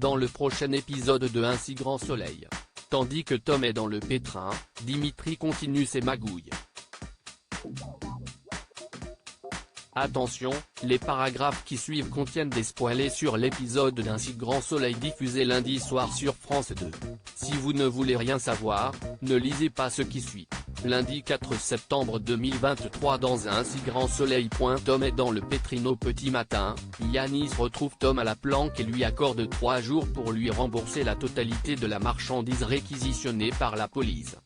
dans le prochain épisode de Un si grand soleil. Tandis que Tom est dans le pétrin, Dimitri continue ses magouilles. Attention, les paragraphes qui suivent contiennent des spoilers sur l'épisode d'Un si grand soleil diffusé lundi soir sur France 2. Si vous ne voulez rien savoir, ne lisez pas ce qui suit. Lundi 4 septembre 2023 dans Un si grand soleil. Tom est dans le pétrin au petit matin, Yanis retrouve Tom à la planque et lui accorde 3 jours pour lui rembourser la totalité de la marchandise réquisitionnée par la police.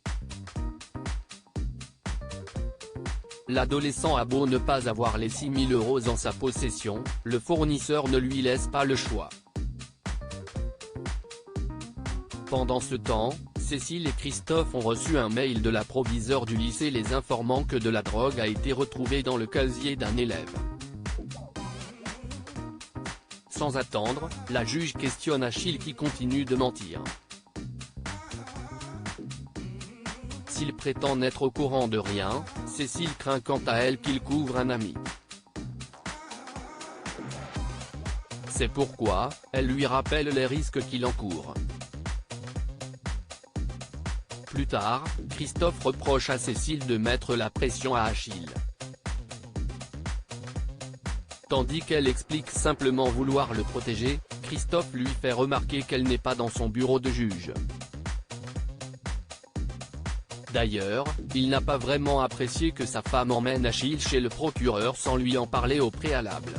L'adolescent a beau ne pas avoir les 6 000 € en sa possession, le fournisseur ne lui laisse pas le choix. Pendant ce temps, Cécile et Christophe ont reçu un mail de la proviseure du lycée les informant que de la drogue a été retrouvée dans le casier d'un élève. Sans attendre, la juge questionne Achille qui continue de mentir. S'il prétend n'être au courant de rien, Cécile craint quant à elle qu'il couvre un ami. C'est pourquoi, elle lui rappelle les risques qu'il encourt. Plus tard, Christophe reproche à Cécile de mettre la pression à Achille. Tandis qu'elle explique simplement vouloir le protéger, Christophe lui fait remarquer qu'elle n'est pas dans son bureau de juge. D'ailleurs, il n'a pas vraiment apprécié que sa femme emmène Achille chez le procureur sans lui en parler au préalable.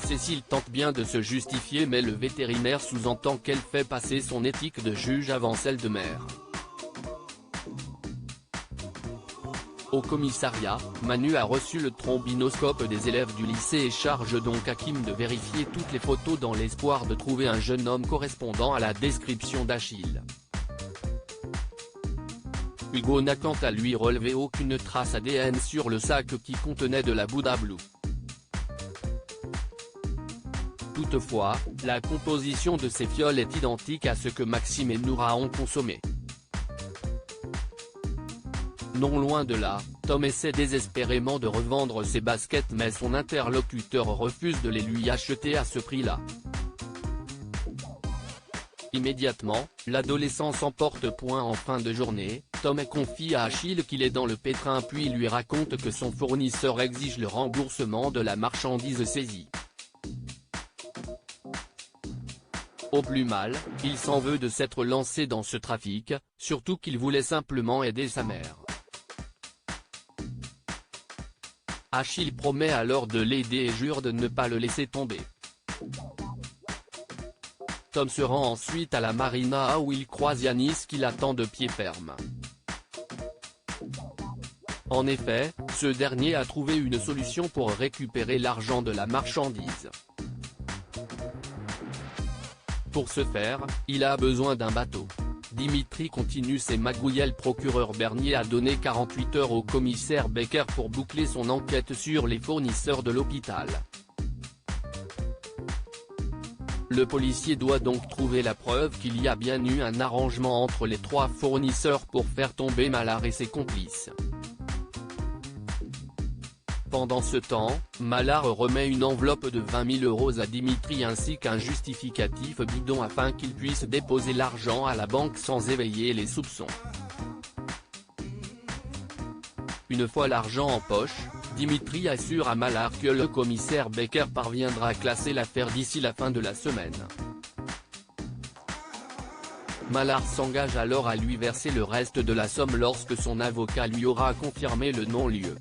Cécile tente bien de se justifier mais le vétérinaire sous-entend qu'elle fait passer son éthique de juge avant celle de mère. Au commissariat, Manu a reçu le trombinoscope des élèves du lycée et charge donc Hakim de vérifier toutes les photos dans l'espoir de trouver un jeune homme correspondant à la description d'Achille. Hugo n'a quant à lui relevé aucune trace ADN sur le sac qui contenait de la Bouddha Blue. Toutefois, la composition de ces fioles est identique à ce que Maxime et Noura ont consommé. Non loin de là, Tom essaie désespérément de revendre ses baskets mais son interlocuteur refuse de les lui acheter à ce prix-là. Immédiatement, l'adolescent s'emporte. En fin de journée, Tom confie à Achille qu'il est dans le pétrin puis lui raconte que son fournisseur exige le remboursement de la marchandise saisie. Au plus mal, il s'en veut de s'être lancé dans ce trafic, surtout qu'il voulait simplement aider sa mère. Achille promet alors de l'aider et jure de ne pas le laisser tomber. Tom se rend ensuite à la marina où il croise Yanis qui l'attend de pied ferme. En effet, ce dernier a trouvé une solution pour récupérer l'argent de la marchandise. Pour ce faire, il a besoin d'un bateau. Dimitri continue ses magouilles. Le procureur Bernier a donné 48 heures au commissaire Becker pour boucler son enquête sur les fournisseurs de l'hôpital. Le policier doit donc trouver la preuve qu'il y a bien eu un arrangement entre les 3 fournisseurs pour faire tomber Mallard et ses complices. Pendant ce temps, Mallard remet une enveloppe de 20 000 € à Dimitri ainsi qu'un justificatif bidon afin qu'il puisse déposer l'argent à la banque sans éveiller les soupçons. Une fois l'argent en poche, Dimitri assure à Mallard que le commissaire Becker parviendra à classer l'affaire d'ici la fin de la semaine. Mallard s'engage alors à lui verser le reste de la somme lorsque son avocat lui aura confirmé le non-lieu.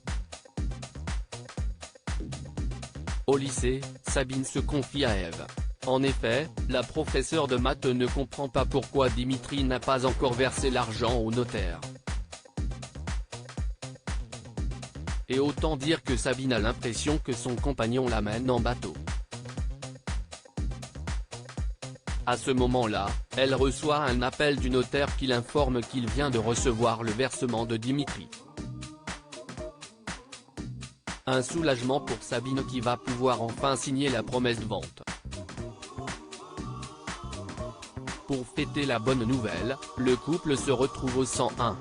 Au lycée, Sabine se confie à Eve. En effet, la professeure de maths ne comprend pas pourquoi Dimitri n'a pas encore versé l'argent au notaire. Et autant dire que Sabine a l'impression que son compagnon l'amène en bateau. À ce moment-là, elle reçoit un appel du notaire qui l'informe qu'il vient de recevoir le versement de Dimitri. Un soulagement pour Sabine qui va pouvoir enfin signer la promesse de vente. Pour fêter la bonne nouvelle, le couple se retrouve au 101.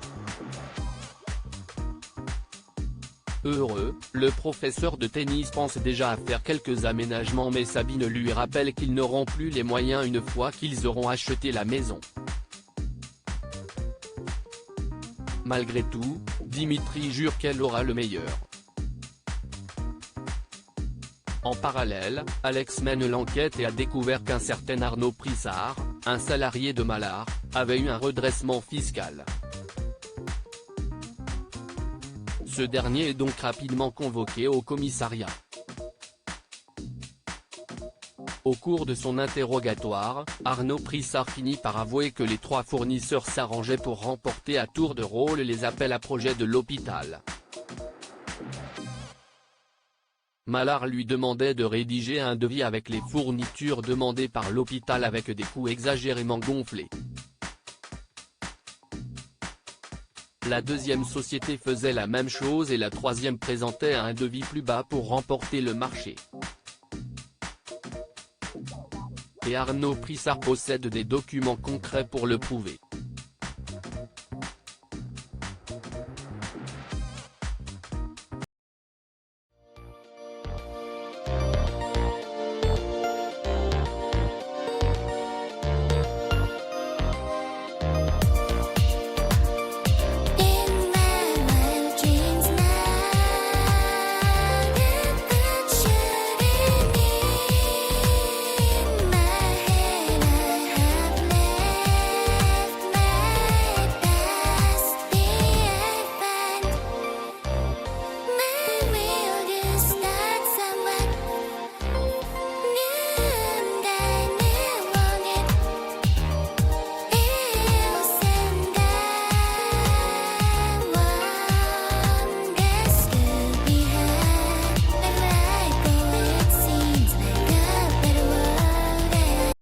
Heureux, le professeur de tennis pense déjà à faire quelques aménagements, mais Sabine lui rappelle qu'ils n'auront plus les moyens une fois qu'ils auront acheté la maison. Malgré tout, Dimitri jure qu'elle aura le meilleur. En parallèle, Alex mène l'enquête et a découvert qu'un certain Arnaud Prissard, un salarié de Mallard, avait eu un redressement fiscal. Ce dernier est donc rapidement convoqué au commissariat. Au cours de son interrogatoire, Arnaud Prissard finit par avouer que les 3 fournisseurs s'arrangeaient pour remporter à tour de rôle les appels à projets de l'hôpital. Mallard lui demandait de rédiger un devis avec les fournitures demandées par l'hôpital avec des coûts exagérément gonflés. La deuxième société faisait la même chose et la troisième présentait un devis plus bas pour remporter le marché. Et Arnaud Prissard possède des documents concrets pour le prouver.